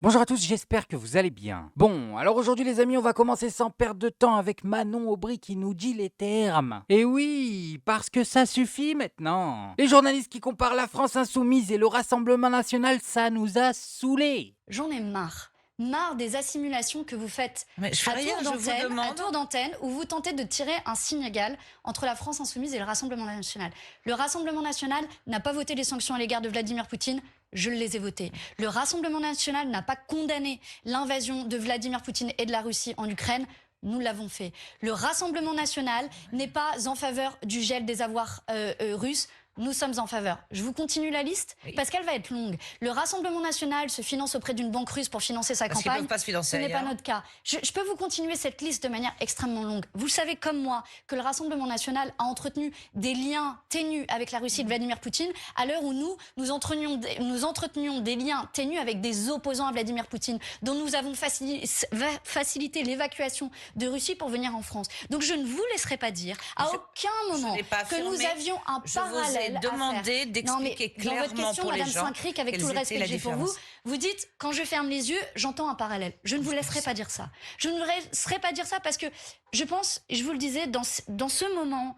Bonjour à tous, j'espère que vous allez bien. Bon, alors aujourd'hui les amis, on va commencer sans perdre de temps avec Manon Aubry qui nous dit les termes. Et oui, parce que ça suffit maintenant. Les journalistes qui comparent la France insoumise et le Rassemblement national, ça nous a saoulés. J'en ai marre. Marre des assimulations que vous faites Mais je fais rien, je vous demande. tour d'antenne, où vous tentez de tirer un signe égal entre la France insoumise et le Rassemblement national. Le Rassemblement national n'a pas voté les sanctions à l'égard de Vladimir Poutine. Je les ai votées. Le Rassemblement national n'a pas condamné l'invasion de Vladimir Poutine et de la Russie en Ukraine. Nous l'avons fait. Le Rassemblement national n'est pas en faveur du gel des avoirs russes. Nous sommes en faveur. Je vous continue la liste parce qu'elle va être longue. Le Rassemblement national se finance auprès d'une banque russe pour financer sa Parce qu'ils campagne. peuvent pas se financer Ce n'est pas ailleurs. notre cas. Je peux vous continuer cette liste de manière extrêmement longue. Vous savez comme moi que le Rassemblement national a entretenu des liens ténus avec la Russie de Vladimir Poutine à l'heure où nous entretenions des liens ténus avec des opposants à Vladimir Poutine, dont nous avons facilité l'évacuation de Russie pour venir en France. Donc je ne vous laisserai pas dire à aucun moment n'ai pas que affirmé. nous avions un Je vous ai parallèle à faire. demandé d'expliquer Dans votre clairement question, pour les Madame gens Saint-Cric, avec quelles tout le étaient respect la que j'ai pour vous, différence. vous dites, quand je ferme les yeux, j'entends un parallèle. Je ne vous laisserai pas dire ça. Je ne vous laisserai pas dire ça parce que je pense, je vous le disais, dans ce moment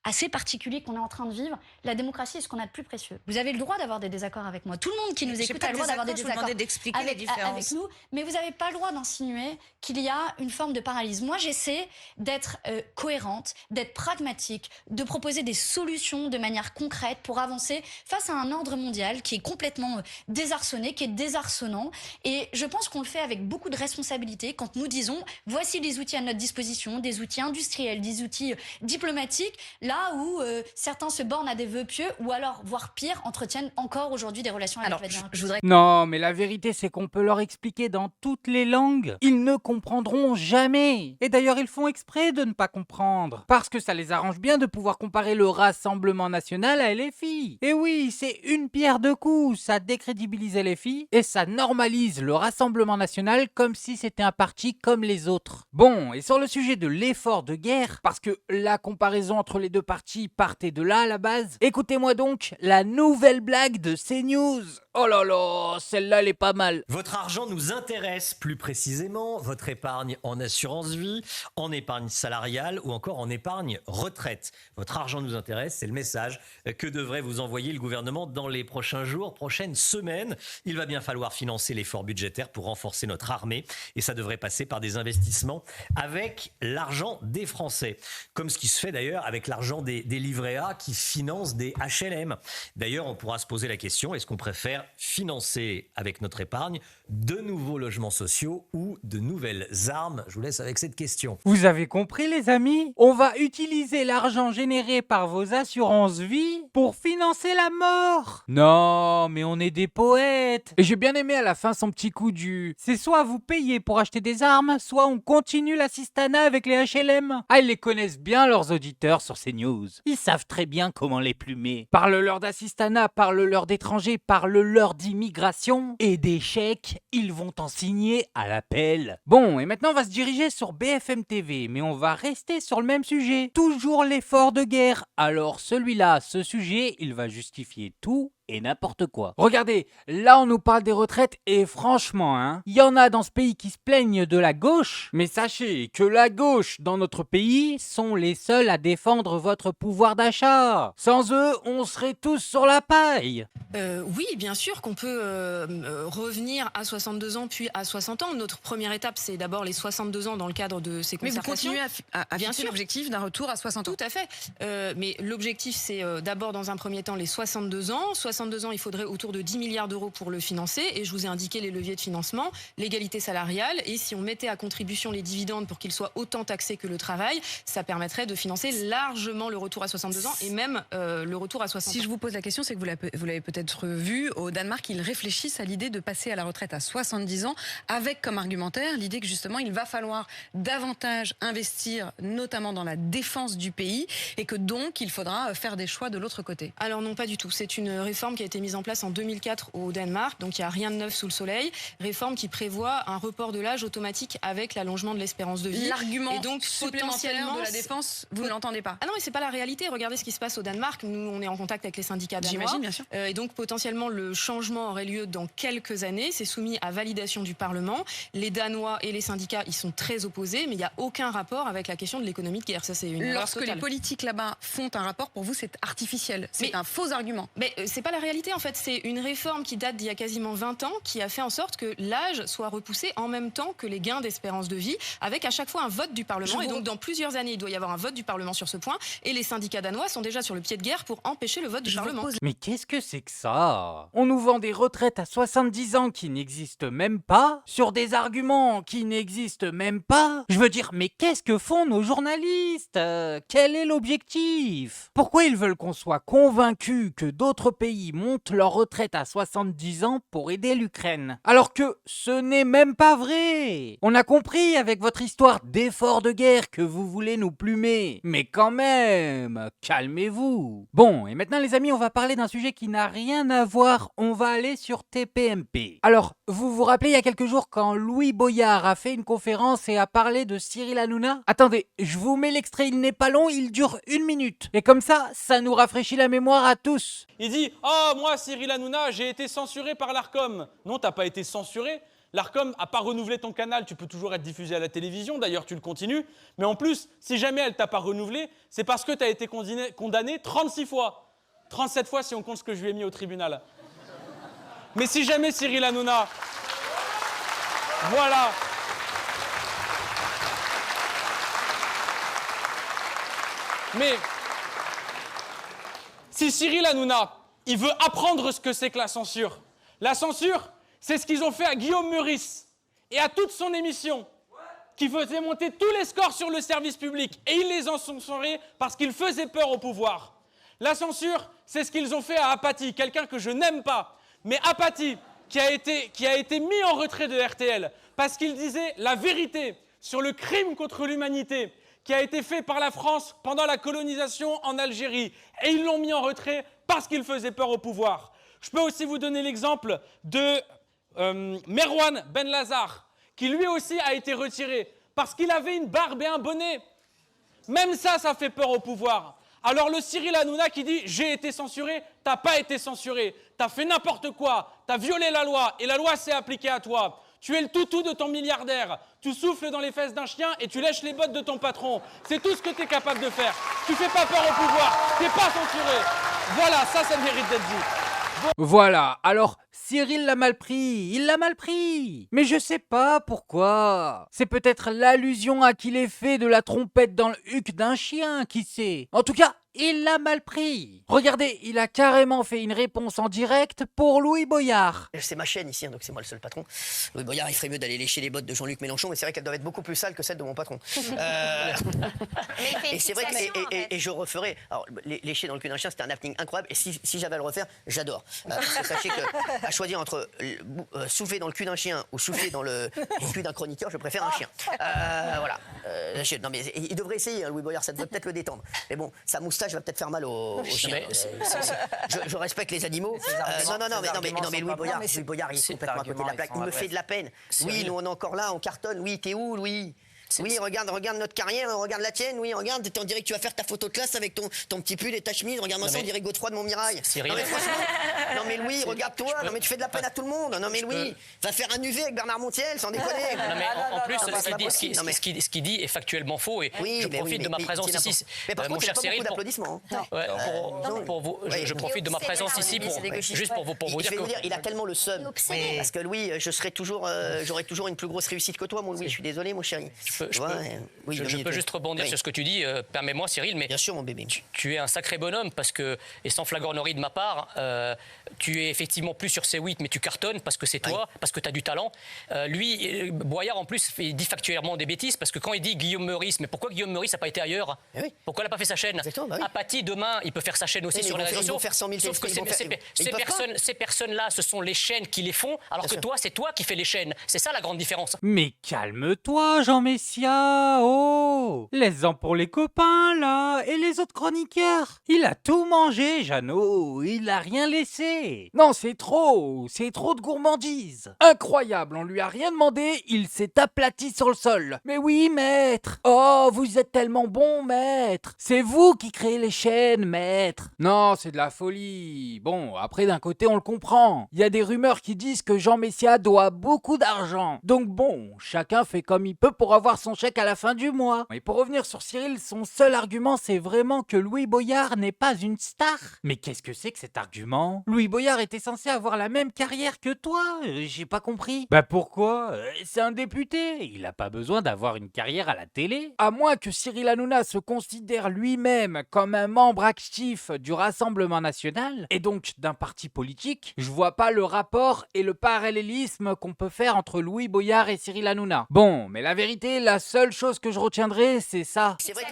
assez particulier qu'on est en train de vivre, la démocratie est ce qu'on a de plus précieux. Vous avez le droit d'avoir des désaccords avec moi. Tout le monde qui nous J'ai écoute pas a le droit d'avoir des désaccord, je vous désaccords demandais d'expliquer les avec différences. nous, mais vous n'avez pas le droit d'insinuer qu'il y a une forme de paralysie. Moi, j'essaie d'être cohérente, d'être pragmatique, de proposer des solutions de manière concrète pour avancer face à un ordre mondial qui est complètement désarçonné, qui est désarçonnant. Et je pense qu'on le fait avec beaucoup de responsabilité quand nous disons voici les outils à notre disposition, des outils industriels, des outils diplomatiques, là où certains se bornent à des vœux pieux ou alors, voire pire, entretiennent encore aujourd'hui des relations avec Vladimir Poutine. Je voudrais Non, mais la vérité c'est qu'on peut leur expliquer dans toutes les langues. Ils ne comprendront jamais. Et d'ailleurs ils font exprès de ne pas comprendre. Parce que ça les arrange bien de pouvoir comparer le Rassemblement national à LFI. Et oui, c'est une pierre deux coups. Ça décrédibilise LFI et ça normalise le Rassemblement national comme si c'était un parti comme les autres. Bon, et sur le sujet de l'effort de guerre, parce que la comparaison entre les deux partis partait de là à la base, écoutez-moi donc la nouvelle blague de CNews. Oh là là, celle-là elle est pas mal. Votre argent nous intéresse, plus précisément votre épargne en assurance vie, en épargne salariale ou encore en épargne retraite. Votre argent nous intéresse, c'est le message que devrait vous envoyer le gouvernement dans les prochains jours, prochaines semaines. Il va bien falloir financer l'effort budgétaire pour renforcer notre armée et ça devrait passer par des investissements avec l'argent des Français. Comme ce qui se fait d'ailleurs avec l'argent des livrets A qui financent des HLM. D'ailleurs, on pourra se poser la question, est-ce qu'on préfère financer avec notre épargne de nouveaux logements sociaux ou de nouvelles armes? Je vous laisse avec cette question. Vous avez compris les amis? On va utiliser l'argent généré par vos assurances vie pour financer la mort. Non, mais on est des poètes. Et j'ai bien aimé à la fin son petit coup du c'est soit vous payez pour acheter des armes, soit on continue l'assistanat avec les HLM. Ah, ils les connaissent bien leurs auditeurs sur CNews. Ils savent très bien comment les plumer. Parle-leur d'assistanat, parle-leur d'étrangers, parle-leur d'immigration et des chèques, ils vont en signer à l'appel. Bon, et maintenant on va se diriger sur BFM TV, mais on va rester sur le même sujet. Toujours l'effort de guerre. Alors celui-là, ce sujet, il va justifier tout et n'importe quoi. Regardez, là on nous parle des retraites et franchement, hein, il y en a dans ce pays qui se plaignent de la gauche, mais sachez que la gauche dans notre pays sont les seuls à défendre votre pouvoir d'achat. Sans eux, on serait tous sur la paille. Oui, bien sûr qu'on peut revenir à 62 ans puis à 60 ans. Notre première étape, c'est d'abord les 62 ans dans le cadre de ces Mais vous concertations. continuez à Bien fixer sûr. l'objectif d'un retour à 60 ans. Tout à fait. Mais l'objectif, c'est d'abord, dans un premier temps, les 62 ans. 62 ans, il faudrait autour de 10 milliards d'euros pour le financer. Et je vous ai indiqué les leviers de financement, l'égalité salariale. Et si on mettait à contribution les dividendes pour qu'ils soient autant taxés que le travail, ça permettrait de financer largement le retour à 62 ans et même le retour à 60 Si ans. je vous pose la question, c'est que vous l'avez peut-être vu, au Danemark, ils réfléchissent à l'idée de passer à la retraite à 70 ans, avec comme argumentaire l'idée que justement, il va falloir davantage investir, notamment dans la défense du pays, et que donc, il faudra faire des choix de l'autre côté. Alors non, pas du tout. C'est une réforme qui a été mise en place en 2004 au Danemark, donc il n'y a rien de neuf sous le soleil. Réforme qui prévoit un report de l'âge automatique avec l'allongement de l'espérance de vie. L'argument Et donc, supplémentaire potentiellement, de la défense, vous ne l'entendez pas. Ah non, mais c'est pas la réalité. Regardez ce qui se passe au Danemark. Nous, on est en contact avec les syndicats danois. J'imagine, bien sûr. Et donc, donc potentiellement le changement aurait lieu dans quelques années. C'est soumis à validation du Parlement. Les Danois et les syndicats y sont très opposés, mais il n'y a aucun rapport avec la question de l'économie de guerre. Ça, c'est une erreur Lorsque totale. les politiques là-bas font un rapport, pour vous, c'est artificiel. C'est Mais- un faux argument. Mais c'est pas la réalité en fait, c'est une réforme qui date d'il y a quasiment 20 ans qui a fait en sorte que l'âge soit repoussé en même temps que les gains d'espérance de vie, avec à chaque fois un vote du Parlement. Et donc dans plusieurs années, il doit y avoir un vote du Parlement sur ce point. Et les syndicats danois sont déjà sur le pied de guerre pour empêcher le vote du Je vous Parlement. pose Mais qu'est-ce que c'est que ça? On nous vend des retraites à 70 ans qui n'existent même pas, sur des arguments qui n'existent même pas. Je veux dire, mais qu'est-ce que font nos journalistes? Quel est l'objectif? Pourquoi ils veulent qu'on soit convaincus que d'autres pays montent leur retraite à 70 ans pour aider l'Ukraine? Alors que ce n'est même pas vrai. On a compris avec votre histoire d'effort de guerre que vous voulez nous plumer. Mais quand même, calmez-vous. Bon, et maintenant les amis, on va parler d'un sujet qui n'a rien à voir. On va aller sur TPMP. Alors, vous vous rappelez il y a quelques jours quand Louis Boyard a fait une conférence et a parlé de Cyril Hanouna? Attendez, je vous mets l'extrait, il n'est pas long, il dure 1 minute. Et comme ça nous rafraîchit la mémoire à tous. Il dit « Oh, moi, Cyril Hanouna, j'ai été censuré par l'ARCOM. » Non, t'as pas été censuré. L'ARCOM n'a pas renouvelé ton canal, tu peux toujours être diffusé à la télévision, d'ailleurs tu le continues. Mais en plus, si jamais elle t'a pas renouvelé, c'est parce que tu as été condamné 36 fois. 37 fois si on compte ce que je lui ai mis au tribunal. Mais si jamais Cyril Hanouna... Voilà. Mais... Si Cyril Hanouna, il veut apprendre ce que c'est que la censure, c'est ce qu'ils ont fait à Guillaume Meurice et à toute son émission, qui faisait monter tous les scores sur le service public. Et ils les ont censurés parce qu'ils faisaient peur au pouvoir. La censure, c'est ce qu'ils ont fait à Apathy, quelqu'un que je n'aime pas. Mais Apathy, qui a été mis en retrait de RTL, parce qu'il disait la vérité sur le crime contre l'humanité qui a été fait par la France pendant la colonisation en Algérie. Et ils l'ont mis en retrait parce qu'il faisait peur au pouvoir. Je peux aussi vous donner l'exemple de Merwan Ben Lazar, qui lui aussi a été retiré parce qu'il avait une barbe et un bonnet. Même ça, ça fait peur au pouvoir. Alors le Cyril Hanouna qui dit « j'ai été censuré », t'as pas été censuré, t'as fait n'importe quoi, t'as violé la loi et la loi s'est appliquée à toi. Tu es le toutou de ton milliardaire, tu souffles dans les fesses d'un chien et tu lèches les bottes de ton patron. C'est tout ce que tu es capable de faire. Tu fais pas peur au pouvoir, t'es pas censuré. Voilà, ça mérite d'être dit. Voilà, alors Cyril l'a mal pris, il l'a mal pris. Mais je sais pas pourquoi. C'est peut-être l'allusion à qu'il ait fait de la trompette dans le huc d'un chien, qui sait. En tout cas, il l'a mal pris. Regardez, il a carrément fait une réponse en direct pour Louis Boyard. C'est ma chaîne ici, hein, donc c'est moi le seul patron. Louis Boyard, il ferait mieux d'aller lécher les bottes de Jean-Luc Mélenchon, mais c'est vrai qu'elles doivent être beaucoup plus sales que celles de mon patron. Et c'est vrai que et je referai. Alors, lécher dans le cul d'un chien, c'était un happening incroyable. Et si j'avais à le refaire, j'adore. Parce que sachez que à choisir entre souffler dans le cul d'un chien ou souffler dans le cul d'un chroniqueur, je préfère un chien. Voilà. Non mais il devrait essayer, hein, Louis Boyard, ça devrait peut-être le détendre. Mais bon, sa moustache va peut-être faire mal au chien. Je respecte les animaux. Non mais Louis Boyard, il est complètement à côté de la plaque. Il me fait de la peine. Oui, nous on est encore là, on cartonne. Oui, t'es où, Louis? Oui, regarde notre carrière, regarde la tienne, oui, regarde, on dirait que tu vas faire ta photo de classe avec ton petit pull et ta chemise, regarde-moi ça, on dirait Godefroy de Montmirail. Non mais franchement, non mais Louis, regarde-toi, non mais tu fais de la peine à tout le monde, non mais Louis, va faire un UV avec Bernard Montiel, sans déconner. Non mais en plus, ce qu'il dit est factuellement faux et je profite de ma présence ici, mon cher Cyril, je profite de ma présence ici juste pour vous dire que... Il a tellement le seum, parce que Louis, j'aurais toujours une plus grosse réussite que toi, mon Louis, je suis désolé, mon chéri. Je peux juste rebondir sur ce que tu dis, permets-moi Cyril, mais bien sûr mon bébé. Tu es un sacré bonhomme parce que, et sans flagornerie de ma part, tu es effectivement plus sur C8 mais tu cartonnes parce que c'est toi, parce que tu as du talent. Lui, Boyard en plus, il dit factuellement des bêtises parce que quand il dit Guillaume Meurice, mais pourquoi Guillaume Meurice n'a pas été ailleurs? Pourquoi il n'a pas fait sa chaîne? Apathy, demain, il peut faire sa chaîne aussi sur les réseaux sociaux. Faire 100 000 sauf que ces personnes-là, ce sont les chaînes qui les font, alors que toi, c'est toi qui fais les chaînes. C'est ça la grande différence. Mais calme-toi, Jean Messia, oh! Laisse-en pour les copains, là, et les autres chroniqueurs. Il a tout mangé, Jeannot, il a rien laissé. lécher. Non, c'est trop de gourmandise. Incroyable, on lui a rien demandé, il s'est aplati sur le sol. Mais oui, maître. Oh, vous êtes tellement bon, maître. C'est vous qui créez les chaînes, maître. Non, c'est de la folie. Bon, après d'un côté, on le comprend. Il y a des rumeurs qui disent que Jean Messia doit beaucoup d'argent. Donc bon, chacun fait comme il peut pour avoir son chèque à la fin du mois. Et pour revenir sur Cyril, son seul argument, c'est vraiment que Louis Boyard n'est pas une star. Mais qu'est-ce que c'est que cet argument? Louis Boyard était censé avoir la même carrière que toi. J'ai pas compris. Bah pourquoi? C'est un député. Il a pas besoin d'avoir une carrière à la télé. À moins que Cyril Hanouna se considère lui-même comme un membre actif du Rassemblement National, et donc d'un parti politique, je vois pas le rapport et le parallélisme qu'on peut faire entre Louis Boyard et Cyril Hanouna. Bon, mais la vérité, la seule chose que je retiendrai, c'est ça. C'est vrai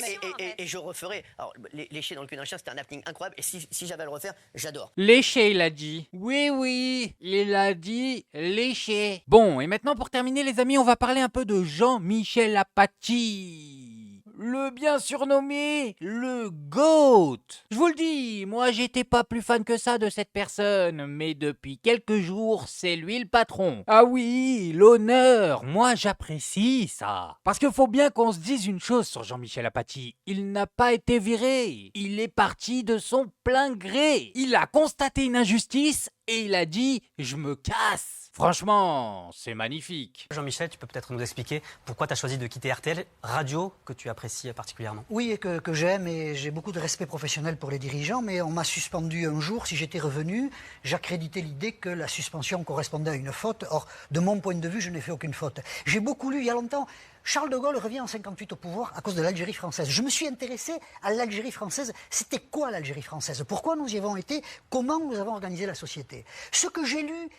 et je referai. Alors, lécher dans le cul d'un chien, c'était un happening incroyable. Et si j'avais à le refaire, j'adore. Lécher, il a dit. Oui, il a dit lécher. Bon, et maintenant pour terminer les amis, on va parler un peu de Jean-Michel Apathy. Le bien surnommé le GOAT. Je vous le dis, moi j'étais pas plus fan que ça de cette personne, mais depuis quelques jours, c'est lui le patron. Ah oui, l'honneur, moi j'apprécie ça. Parce qu'il faut bien qu'on se dise une chose sur Jean-Michel Apathy, il n'a pas été viré, il est parti de son plein gré. Il a constaté une injustice et il a dit « je me casse ». Franchement, c'est magnifique. Jean-Michel, tu peux peut-être nous expliquer pourquoi tu as choisi de quitter RTL, radio que tu apprécies particulièrement? Oui, et que j'aime, et j'ai beaucoup de respect professionnel pour les dirigeants, mais on m'a suspendu un jour. Si j'étais revenu, j'accréditais l'idée que la suspension correspondait à une faute. Or, de mon point de vue, je n'ai fait aucune faute. J'ai beaucoup lu il y a longtemps. Charles de Gaulle revient en 58 au pouvoir à cause de l'Algérie française. Je me suis intéressé à l'Algérie française. C'était quoi l'Algérie française? Pourquoi nous y avons été? Comment nous avons organisé la société? Ce que j'ai lu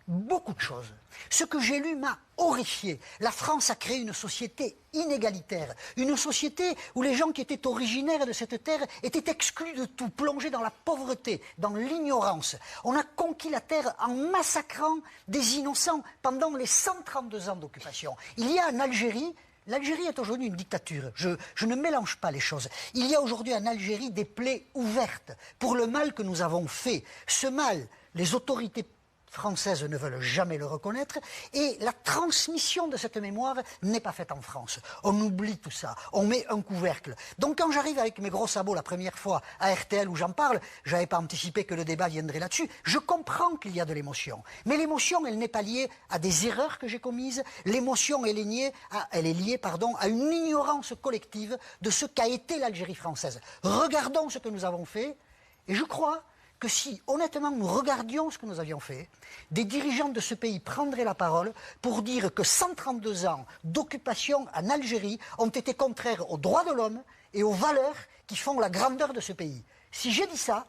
beaucoup de choses. Ce que j'ai lu m'a horrifié. La France a créé une société inégalitaire, une société où les gens qui étaient originaires de cette terre étaient exclus de tout, plongés dans la pauvreté, dans l'ignorance. On a conquis la terre en massacrant des innocents pendant les 132 ans d'occupation. Il y a en Algérie, l'Algérie est aujourd'hui une dictature. Je ne mélange pas les choses. Il y a aujourd'hui en Algérie des plaies ouvertes pour le mal que nous avons fait. Ce mal, les autorités françaises ne veulent jamais le reconnaître, et la transmission de cette mémoire n'est pas faite en France. On oublie tout ça, on met un couvercle. Donc quand j'arrive avec mes gros sabots la première fois à RTL où j'en parle, je n'avais pas anticipé que le débat viendrait là-dessus, je comprends qu'il y a de l'émotion. Mais l'émotion, elle n'est pas liée à des erreurs que j'ai commises, l'émotion, elle est liée à une ignorance collective de ce qu'a été l'Algérie française. Regardons ce que nous avons fait, et je crois que si, honnêtement, nous regardions ce que nous avions fait, des dirigeants de ce pays prendraient la parole pour dire que 132 ans d'occupation en Algérie ont été contraires aux droits de l'homme et aux valeurs qui font la grandeur de ce pays. Si j'ai dit ça,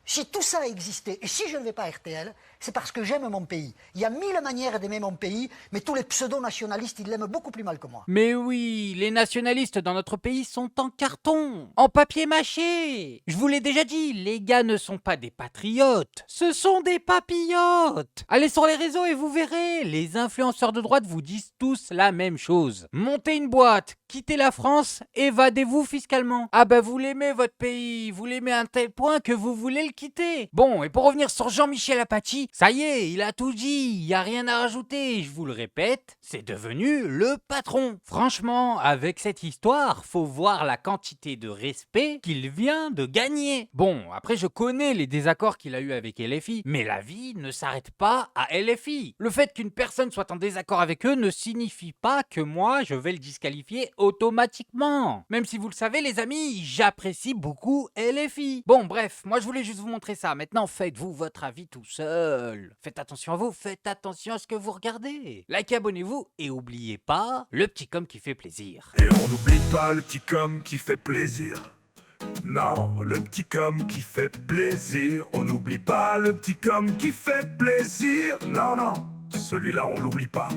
si tout ça a existé, et si je ne vais pas à RTL, c'est parce que j'aime mon pays. Il y a 1000 manières d'aimer mon pays, mais tous les pseudo-nationalistes, ils l'aiment beaucoup plus mal que moi. Mais oui, les nationalistes dans notre pays sont en carton, en papier mâché. Je vous l'ai déjà dit, les gars ne sont pas des patriotes, ce sont des papillotes. Allez sur les réseaux et vous verrez, les influenceurs de droite vous disent tous la même chose. Montez une boîte, quittez la France, évadez-vous fiscalement. Ah bah vous l'aimez votre pays, vous l'aimez à un tel point que vous voulez le quitter. Bon, et pour revenir sur Jean-Michel Apathy, ça y est, il a tout dit, il n'y a rien à rajouter, je vous le répète, c'est devenu le patron. Franchement, avec cette histoire, faut voir la quantité de respect qu'il vient de gagner. Bon, après je connais les désaccords qu'il a eu avec LFI, mais la vie ne s'arrête pas à LFI. Le fait qu'une personne soit en désaccord avec eux ne signifie pas que moi je vais le disqualifier automatiquement. Même si vous le savez les amis, j'apprécie beaucoup LFI. Bon bref, moi je voulais juste vous montrer ça. Maintenant faites-vous votre avis tout seul. Faites attention à vous, faites attention à ce que vous regardez. Likez, abonnez-vous et oubliez pas le petit com qui fait plaisir. Et on n'oublie pas le petit com qui fait plaisir. Non, le petit com qui fait plaisir. On n'oublie pas le petit com qui fait plaisir. Non, celui-là on l'oublie pas.